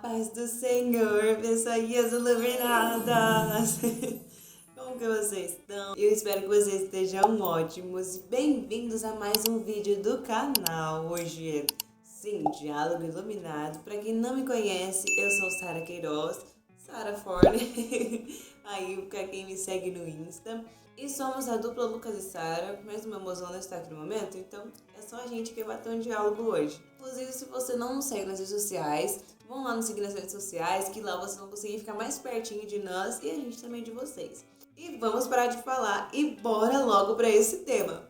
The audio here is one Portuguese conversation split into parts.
Paz do Senhor, pessoinhas iluminadas. Como que vocês estão? Eu espero que vocês estejam ótimos e bem-vindos a mais um vídeo do canal. Hoje é, sim, Diálogo Iluminado. Para quem não me conhece, eu sou Sara Queiroz, Sara Forne, aí para quem me segue no Insta. E somos a dupla Lucas e Sara, mas o meu mozão não está aqui no momento, então é só a gente que vai bater um diálogo hoje. Inclusive, se você não nos segue nas redes sociais, vão lá nos seguir nas redes sociais, que lá vocês vão conseguir ficar mais pertinho de nós e a gente também de vocês. E vamos parar de falar e bora logo para esse tema.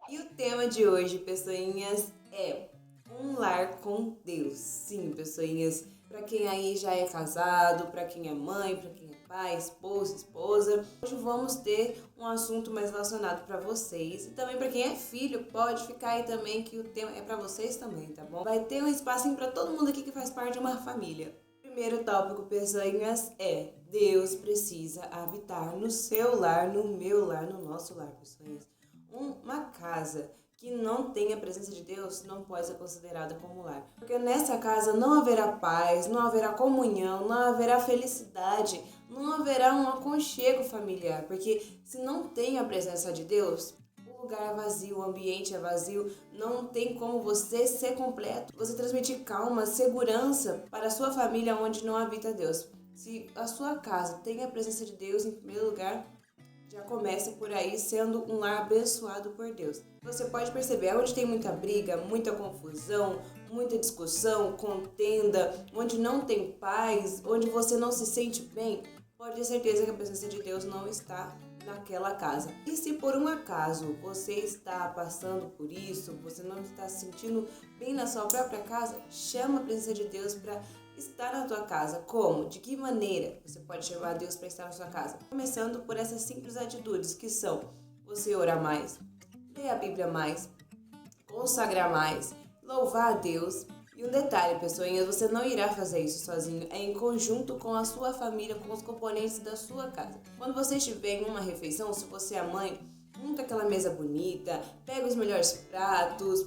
E o tema de hoje, pessoinhas, é um lar com Deus. Sim, pessoinhas, para quem aí já é casado, para quem é mãe, para quem é pai, esposa, hoje vamos ter um assunto mais relacionado para vocês. E também para quem é filho, pode ficar aí também que o tema é para vocês também, tá bom? Vai ter um espacinho para todo mundo aqui que faz parte de uma família. Primeiro tópico, pessoinhas, é Deus precisa habitar no seu lar, no meu lar, no nosso lar, pessoinhas. Uma casa que não tenha a presença de Deus não pode ser considerada como lar. Porque nessa casa não haverá paz, não haverá comunhão, não haverá felicidade, não haverá um aconchego familiar. Porque se não tem a presença de Deus, o lugar é vazio, o ambiente é vazio, não tem como você ser completo. Você transmitir calma, segurança para a sua família onde não habita Deus. Se a sua casa tem a presença de Deus em primeiro lugar, já começa por aí sendo um lar abençoado por Deus. Você pode perceber, onde tem muita briga, muita confusão, muita discussão, contenda, onde não tem paz, onde você não se sente bem, pode ter certeza que a presença de Deus não está naquela casa. E se por um acaso você está passando por isso, você não está se sentindo bem na sua própria casa, chama a presença de Deus para estar na tua casa. Como? De que maneira você pode chamar Deus para estar na sua casa? Começando por essas simples atitudes que são você orar mais, ler a Bíblia mais, consagrar mais, louvar a Deus. E um detalhe, pessoinhas, você não irá fazer isso sozinho, é em conjunto com a sua família, com os componentes da sua casa. Quando você estiver em uma refeição, se você é mãe, monta aquela mesa bonita, pega os melhores pratos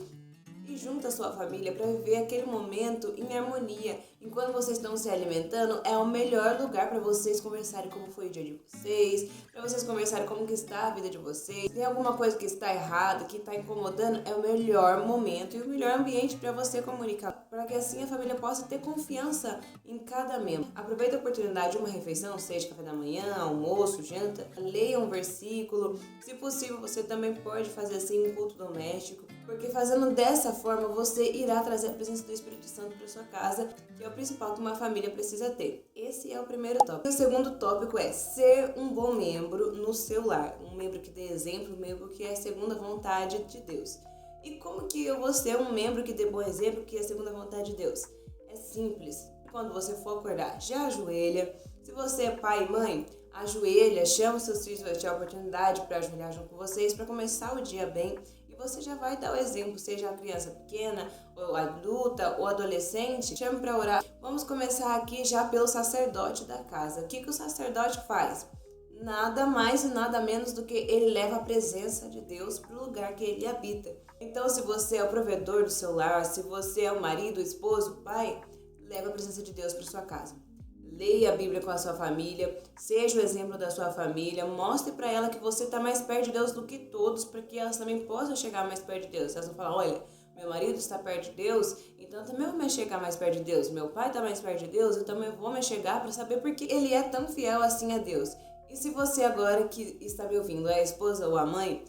e junta a sua família para viver aquele momento em harmonia. Enquanto vocês estão se alimentando, é o melhor lugar para vocês conversarem como foi o dia de vocês, para vocês conversarem como que está a vida de vocês. Tem alguma coisa que está errada, que está incomodando, é o melhor momento e o melhor ambiente para você comunicar, para que assim a família possa ter confiança em cada membro. Aproveita a oportunidade de uma refeição, seja café da manhã, almoço, janta, leia um versículo. Se possível, você também pode fazer assim um culto doméstico, porque fazendo dessa forma você irá trazer a presença do Espírito Santo para sua casa, que é o principal que uma família precisa ter. Esse é o primeiro tópico. E o segundo tópico é ser um bom membro no seu lar, um membro que dê exemplo, um membro que é segundo a vontade de Deus. E como que eu vou ser um membro que dê bom exemplo, que é segundo a vontade de Deus? É simples. Quando você for acordar, já ajoelha. Se você é pai e mãe, ajoelha, chama os seus filhos, vai ter a oportunidade para ajoelhar junto com vocês, para começar o dia bem. Você já vai dar o exemplo, seja a criança pequena, ou adulta, ou adolescente, chame para orar. Vamos começar aqui já pelo sacerdote da casa. O que o sacerdote faz? Nada mais e nada menos do que ele leva a presença de Deus para o lugar que ele habita. Então, se você é o provedor do seu lar, se você é o marido, o esposo, o pai, leva a presença de Deus para sua casa. Leia a Bíblia com a sua família, seja o exemplo da sua família, mostre para ela que você está mais perto de Deus do que todos, para que elas também possam chegar mais perto de Deus. Elas vão falar, olha, meu marido está perto de Deus, então eu também vou me chegar mais perto de Deus. Meu pai está mais perto de Deus, eu também vou me chegar para saber porque ele é tão fiel assim a Deus. E se você agora que está me ouvindo é a esposa ou a mãe,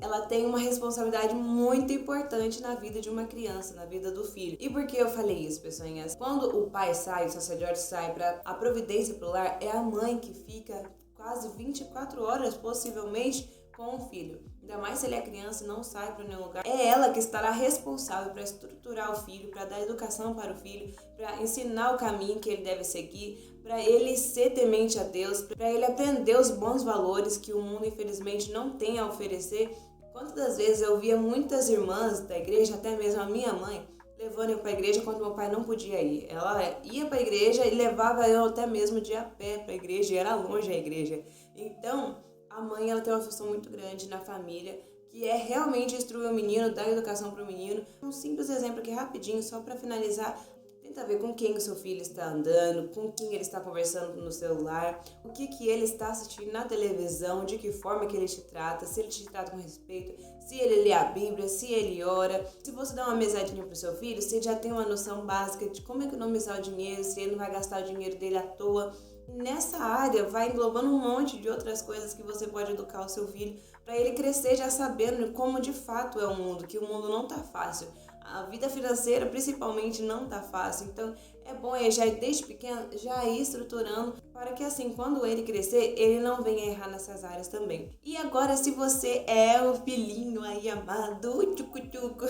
ela tem uma responsabilidade muito importante na vida de uma criança, na vida do filho. E por que eu falei isso, pessoinhas? Quando o pai sai, o sacerdote sai para a providência pro lar, é a mãe que fica quase 24 horas, possivelmente, com o filho. Ainda mais se ele é criança e não sai para nenhum lugar. É ela que estará responsável para estruturar o filho, para dar educação para o filho, para ensinar o caminho que ele deve seguir, para ele ser temente a Deus, para ele aprender os bons valores que o mundo infelizmente não tem a oferecer. Quantas das vezes eu via muitas irmãs da igreja, até mesmo a minha mãe, levando eu para a igreja quando meu pai não podia ir. Ela ia para a igreja e levava eu até mesmo de a pé para a igreja, e era longe a igreja. Então, a mãe ela tem uma função muito grande na família que é realmente instruir o menino, dar educação para o menino. Um simples exemplo aqui rapidinho, só para finalizar. Tenta ver com quem o seu filho está andando, com quem ele está conversando no celular, o que ele está assistindo na televisão, de que forma que ele te trata, se ele te trata com respeito, se ele lê a Bíblia, se ele ora. Se você dá uma mesadinha para o seu filho, você já tem uma noção básica de como economizar o dinheiro, se ele não vai gastar o dinheiro dele à toa. Nessa área vai englobando um monte de outras coisas que você pode educar o seu filho para ele crescer já sabendo como de fato é o mundo, que o mundo não tá fácil. A vida financeira, principalmente, não tá fácil. Então, é bom já desde pequeno, já ir estruturando para que assim, quando ele crescer, ele não venha errar nessas áreas também. E agora, se você é o filhinho aí amado, tchucu-tchucu.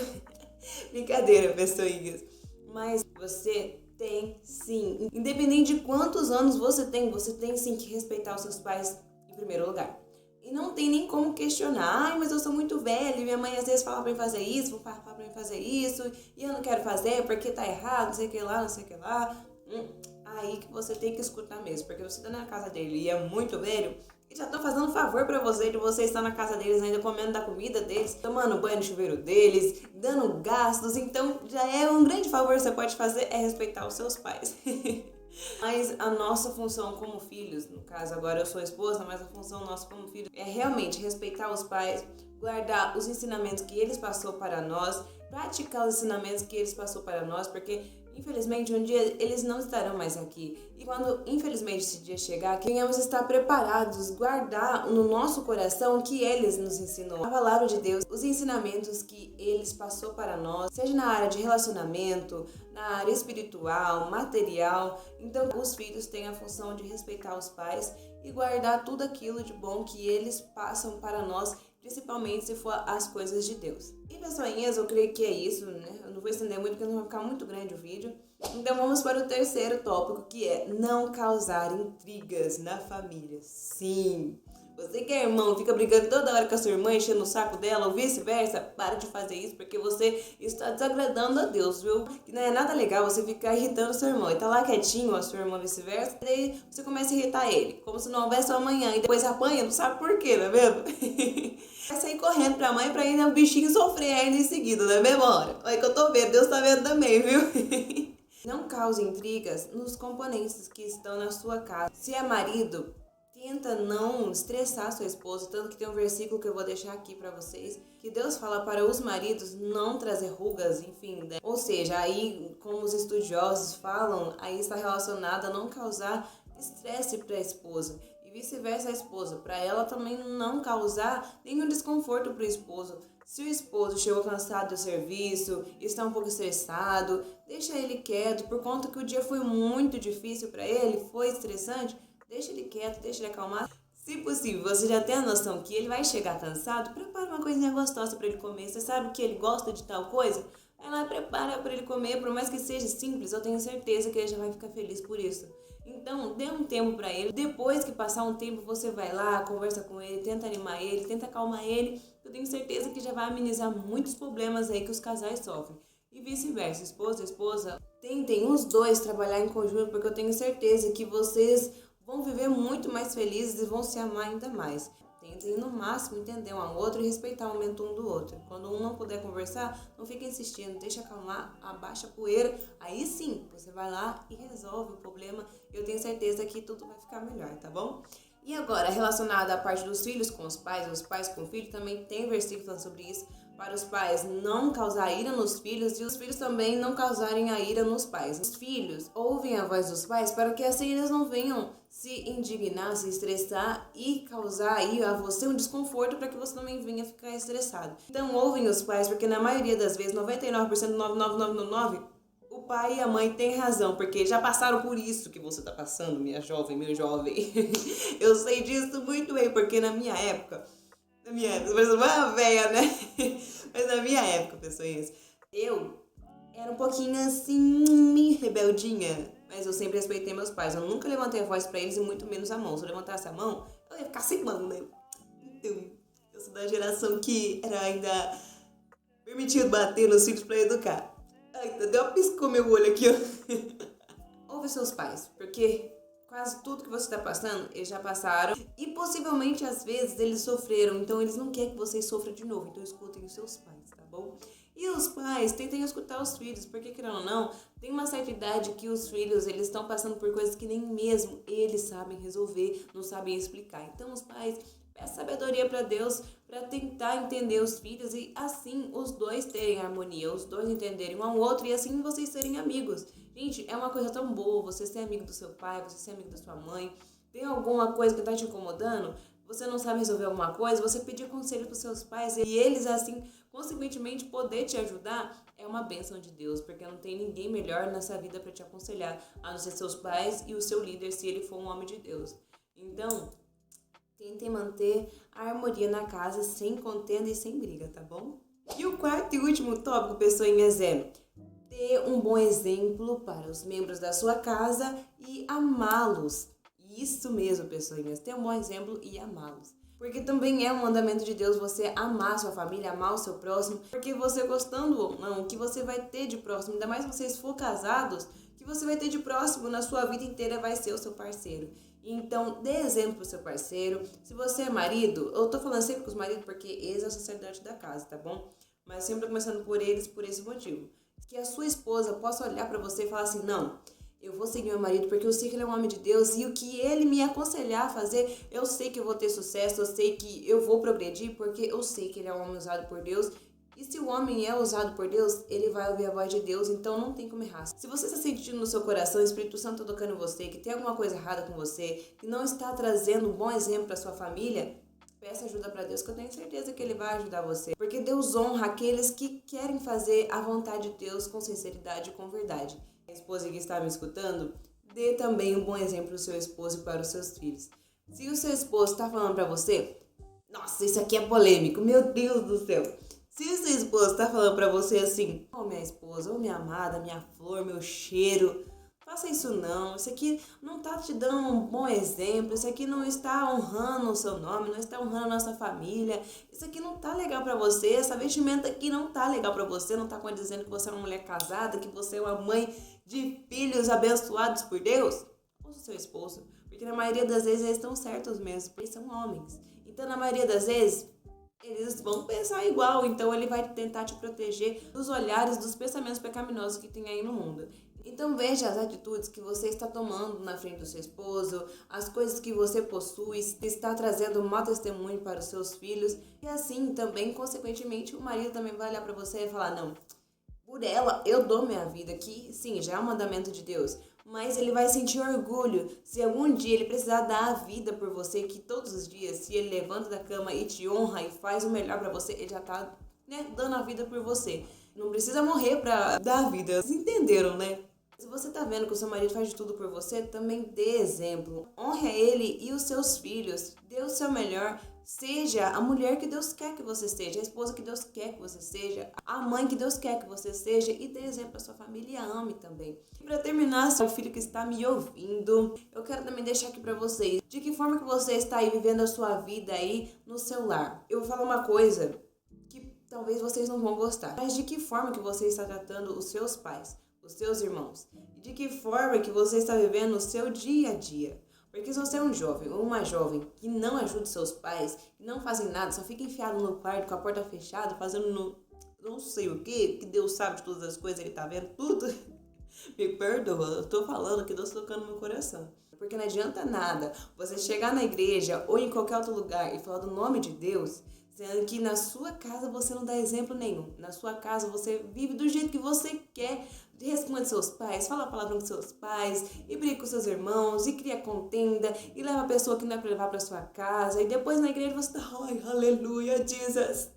Brincadeira, pessoinhas. Mas você tem sim. Independente de quantos anos você tem sim que respeitar os seus pais em primeiro lugar. E não tem nem como questionar, mas eu sou muito velha e minha mãe às vezes fala pra mim fazer isso, vou falar pra mim fazer isso, e eu não quero fazer porque tá errado, não sei o que lá, não sei o que lá. Aí que você tem que escutar mesmo, porque você tá na casa dele e é muito velho, e já tô fazendo um favor pra você, de você estar na casa deles ainda comendo da comida deles, tomando banho no chuveiro deles, dando gastos, então já é um grande favor que você pode fazer, é respeitar os seus pais. Mas a nossa função como filhos, no caso agora eu sou esposa, mas a função nossa como filhos é realmente respeitar os pais, guardar os ensinamentos que eles passou para nós, praticar os ensinamentos que eles passou para nós, porque infelizmente um dia eles não estarão mais aqui. E quando infelizmente esse dia chegar, venhamos estar preparados, guardar no nosso coração o que eles nos ensinou. A palavra de Deus, os ensinamentos que eles passou para nós, seja na área de relacionamento, na área espiritual, material. Então os filhos têm a função de respeitar os pais e guardar tudo aquilo de bom que eles passam para nós, principalmente se for as coisas de Deus. E pessoinhas, eu creio que é isso, né? Eu não vou estender muito porque não vai ficar muito grande o vídeo. Então vamos para o terceiro tópico, que é não causar intrigas na família. Sim, você que é irmão, fica brigando toda hora com a sua irmã, enchendo o saco dela ou vice-versa, para de fazer isso porque você está desagradando a Deus, viu? Que não é nada legal você ficar irritando o seu irmão. Ele tá lá quietinho, a sua irmã vice-versa, e daí você começa a irritar ele, como se não houvesse amanhã, e depois apanha, não sabe por quê, não é mesmo? Vai sair correndo pra mãe pra ir o bichinho sofrer ainda em seguida, não é mesmo? Olha que eu tô vendo, Deus tá vendo também, viu? Não cause intrigas nos componentes que estão na sua casa. Se é marido, tenta não estressar sua esposa, tanto que tem um versículo que eu vou deixar aqui pra vocês, que Deus fala para os maridos não trazer rugas, enfim, né? Ou seja, aí, como os estudiosos falam, aí está relacionado a não causar estresse para a esposa. E vice-versa a esposa, para ela também não causar nenhum desconforto para o esposo. Se o esposo chegou cansado do serviço, está um pouco estressado, deixa ele quieto, por conta que o dia foi muito difícil para ele, foi estressante, deixa ele quieto, deixa ele acalmar. Se possível, você já tem a noção que ele vai chegar cansado, prepara uma coisinha gostosa para ele comer. Você sabe que ele gosta de tal coisa? Vai lá, prepara para ele comer, por mais que seja simples, eu tenho certeza que ele já vai ficar feliz por isso. Então, dê um tempo para ele. Depois que passar um tempo, você vai lá, conversa com ele, tenta animar ele, tenta acalmar ele. Eu tenho certeza que já vai amenizar muitos problemas aí que os casais sofrem. E vice-versa, esposa e esposa, tentem os dois trabalhar em conjunto, porque eu tenho certeza que vocês vão viver muito mais felizes e vão se amar ainda mais. Tentem no máximo entender um ao outro e respeitar o momento um do outro. Quando um não puder conversar, não fica insistindo, deixa acalmar, abaixa a poeira. Aí sim, você vai lá e resolve o problema. Eu tenho certeza que tudo vai ficar melhor, tá bom? E agora, relacionado à parte dos filhos com os pais com o filho, também tem versículo falando sobre isso. Para os pais não causar ira nos filhos e os filhos também não causarem a ira nos pais. Os filhos ouvem a voz dos pais para que assim eles não venham se indignar, se estressar e causar aí a você um desconforto para que você também venha ficar estressado. Então ouvem os pais porque na maioria das vezes, 99%, 99999, o pai e a mãe têm razão, porque já passaram por isso que você está passando, minha jovem, meu jovem. Eu sei disso muito bem, porque na minha época, parece uma velha, né? Mas na minha época, pessoas, eu era um pouquinho assim, rebeldinha. Mas eu sempre respeitei meus pais. Eu nunca levantei a voz pra eles e muito menos a mão. Se eu levantasse a mão, eu ia ficar sem mão, né? Então, eu sou da geração que era ainda permitido bater nos filhos pra educar. Ai, deu uma piscou meu olho aqui, ó. Ouve seus pais, porque quase tudo que você está passando, eles já passaram. E possivelmente, às vezes, eles sofreram. Então, eles não querem que vocês sofram de novo. Então, escutem os seus pais, tá bom? E os pais tentem escutar os filhos. Porque, querendo ou não, tem uma certa idade que os filhos, eles estão passando por coisas que nem mesmo eles sabem resolver, não sabem explicar. Então, os pais... peça sabedoria para Deus para tentar entender os filhos e assim os dois terem harmonia, os dois entenderem um ao outro e assim vocês serem amigos. Gente, é uma coisa tão boa você ser amigo do seu pai, você ser amigo da sua mãe. Tem alguma coisa que tá te incomodando? Você não sabe resolver alguma coisa? Você pedir conselho para seus pais e eles assim, consequentemente, poder te ajudar é uma bênção de Deus, porque não tem ninguém melhor nessa vida para te aconselhar, a não ser seus pais e o seu líder, se ele for um homem de Deus. Então, tentem manter a harmonia na casa sem contenda e sem briga, tá bom? E o quarto e último tópico, pessoinhas, é ter um bom exemplo para os membros da sua casa e amá-los. Isso mesmo, pessoinhas, ter um bom exemplo e amá-los. Porque também é um mandamento de Deus você amar a sua família, amar o seu próximo. Porque você gostando ou não, o que você vai ter de próximo, ainda mais se vocês for casados, o que você vai ter de próximo na sua vida inteira vai ser o seu parceiro. Então, dê exemplo pro seu parceiro. Se você é marido, eu tô falando sempre com os maridos porque eles é o sacerdote da casa, tá bom? Mas sempre começando por eles, por esse motivo. Que a sua esposa possa olhar pra você e falar assim, não, eu vou seguir meu marido porque eu sei que ele é um homem de Deus e o que ele me aconselhar a fazer, eu sei que eu vou ter sucesso, eu sei que eu vou progredir porque eu sei que ele é um homem usado por Deus. E se o homem é usado por Deus, ele vai ouvir a voz de Deus, então não tem como errar. Se você está sentindo no seu coração o Espírito Santo tocando em você, que tem alguma coisa errada com você, que não está trazendo um bom exemplo para sua família, peça ajuda para Deus, que eu tenho certeza que Ele vai ajudar você. Porque Deus honra aqueles que querem fazer a vontade de Deus com sinceridade e com verdade. A esposa que está me escutando, dê também um bom exemplo para o seu esposo e para os seus filhos. Se o seu esposo está falando para você, nossa, isso aqui é polêmico, meu Deus do céu. Se o seu esposo tá falando pra você assim, minha esposa, minha amada, minha flor, meu cheiro, faça isso não, isso aqui não tá te dando um bom exemplo, isso aqui não está honrando o seu nome, não está honrando a nossa família, isso aqui não tá legal pra você, essa vestimenta aqui não tá legal pra você, não tá condizendo que você é uma mulher casada, que você é uma mãe de filhos abençoados por Deus. Ouça o seu esposo, porque na maioria das vezes eles estão certos mesmo, porque eles são homens. Então, na maioria das vezes, eles vão pensar igual, então ele vai tentar te proteger dos olhares, dos pensamentos pecaminosos que tem aí no mundo. Então veja as atitudes que você está tomando na frente do seu esposo, as coisas que você possui, se está trazendo um mau testemunho para os seus filhos. E assim também, consequentemente, o marido também vai olhar para você e falar, não, por ela eu dou minha vida, que sim, já é um mandamento de Deus. Mas ele vai sentir orgulho se algum dia ele precisar dar a vida por você, que todos os dias, se ele levanta da cama e te honra e faz o melhor pra você, ele já tá, dando a vida por você. Não precisa morrer pra dar a vida. Vocês entenderam, né? Se você tá vendo que o seu marido faz de tudo por você, também dê exemplo. Honre ele e os seus filhos. Dê o seu melhor. Seja a mulher que Deus quer que você seja, a esposa que Deus quer que você seja, a mãe que Deus quer que você seja e dê exemplo à sua família e a ame também. E para terminar, seu filho que está me ouvindo, eu quero também deixar aqui para vocês de que forma que você está aí vivendo a sua vida aí no seu lar. Eu vou falar uma coisa que talvez vocês não vão gostar, mas de que forma que você está tratando os seus pais, os seus irmãos, e de que forma que você está vivendo o seu dia a dia. Porque se você é um jovem ou uma jovem que não ajuda seus pais, que não fazem nada, só fica enfiado no quarto com a porta fechada, fazendo não sei o que Deus sabe de todas as coisas, Ele tá vendo tudo. Me perdoa, eu tô falando que Deus tá tocando no meu coração. Porque não adianta nada você chegar na igreja ou em qualquer outro lugar e falar do nome de Deus, sendo que na sua casa você não dá exemplo nenhum. Na sua casa você vive do jeito que você quer, responde seus pais, fala a palavra com seus pais, e briga com seus irmãos, e cria contenda, e leva a pessoa que não é pra levar pra sua casa, e depois na igreja você tá, ai, aleluia, Jesus.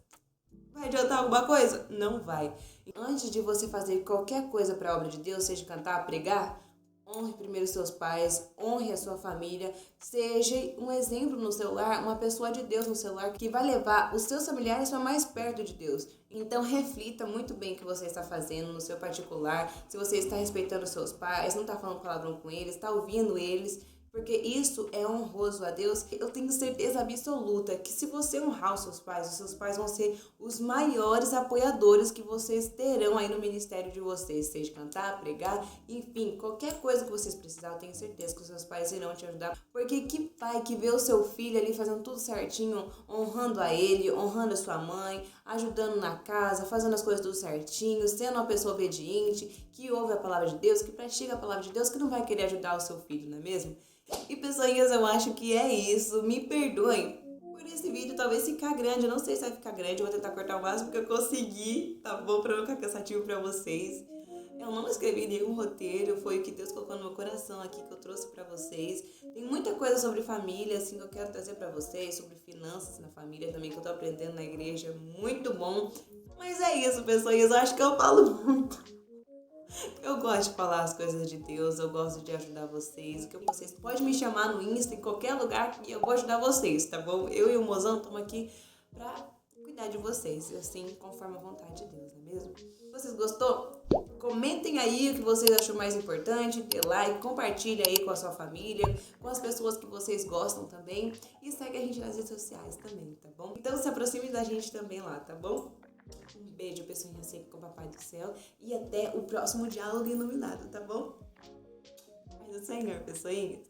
Vai adiantar alguma coisa? Não vai. Antes de você fazer qualquer coisa para a obra de Deus, seja cantar, pregar, honre primeiro seus pais, honre a sua família, seja um exemplo no seu lar, uma pessoa de Deus no seu lar que vai levar os seus familiares para mais perto de Deus. Então reflita muito bem o que você está fazendo no seu particular, se você está respeitando seus pais, não está falando palavrão com eles, está ouvindo eles. Porque isso é honroso a Deus. Eu tenho certeza absoluta que se você honrar os seus pais vão ser os maiores apoiadores que vocês terão aí no ministério de vocês. Seja cantar, pregar, enfim, qualquer coisa que vocês precisarem, eu tenho certeza que os seus pais irão te ajudar. Porque que pai que vê o seu filho ali fazendo tudo certinho, honrando a ele, honrando a sua mãe, ajudando na casa, fazendo as coisas tudo certinho, sendo uma pessoa obediente, que ouve a palavra de Deus, que pratica a palavra de Deus, que não vai querer ajudar o seu filho, não é mesmo? E pessoinhas, eu acho que é isso. Me perdoem por esse vídeo talvez ficar grande. Eu não sei se vai ficar grande. Eu vou tentar cortar o máximo que eu conseguir, tá bom? Pra não ficar cansativo pra vocês. Eu não escrevi nenhum roteiro. Foi o que Deus colocou no meu coração aqui que eu trouxe pra vocês. Tem muita coisa sobre família, assim, que eu quero trazer pra vocês. Sobre finanças na família também, que eu tô aprendendo na igreja. Muito bom. Mas é isso, pessoinhas. Eu acho que eu falo muito. Eu gosto de falar as coisas de Deus, eu gosto de ajudar vocês. Que vocês podem me chamar no Insta, em qualquer lugar, que eu vou ajudar vocês, tá bom? Eu e o mozão estamos aqui pra cuidar de vocês, assim, conforme a vontade de Deus, não é mesmo? Se vocês gostou, comentem aí o que vocês acham mais importante, dê like, compartilhe aí com a sua família, com as pessoas que vocês gostam também. E segue a gente nas redes sociais também, tá bom? Então se aproxime da gente também lá, tá bom? Um beijo, pessoinha, sempre com o Papai do Céu. E até o próximo Diálogo Iluminado, tá bom? Paz do Senhor, pessoinhas.